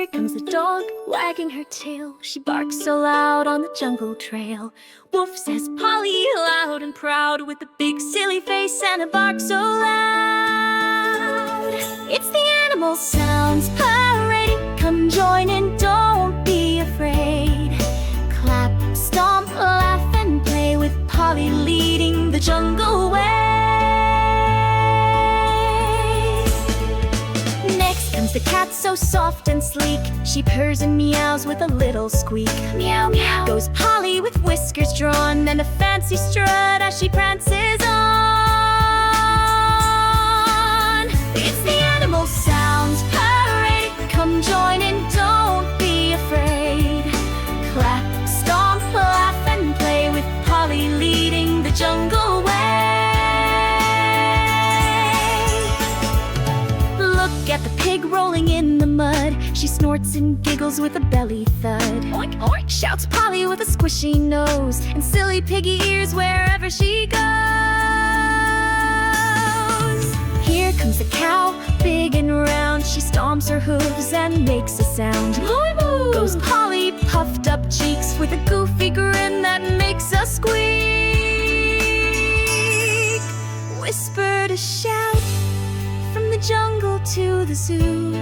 Here comes the dog, wagging her tail. She barks so loud on the jungle trail. Woof, says Polly, loud and proud, with a big silly face and a bark so loud. It's the animal sounds parade. Come join in, don't be afraid. Clap, stomp, laugh and play, with Polly leading the jungle way. Next comes the cat, so soft and sleek. She purrs and meows with a little squeak. Meow, meow. Goes Polly with whiskers drawn and a fancy strut as she prances on. It's the animal sounds parade. Come join in, don't be afraid. Clap, stomp, laugh and play, with Polly leading the jungle way. Look at the pig rolling in the mud. She snorts and giggles with a belly thud. Oink, oink, shouts Polly with a squishy nose and silly piggy ears wherever she goes. Here comes the cow, big and round. She stomps her hooves and makes a sound. Moo, moo. Goes Polly, puffed up cheeks, with a goofy grin that makes us squeak. Whisper to shout, from the jungle to the zoo.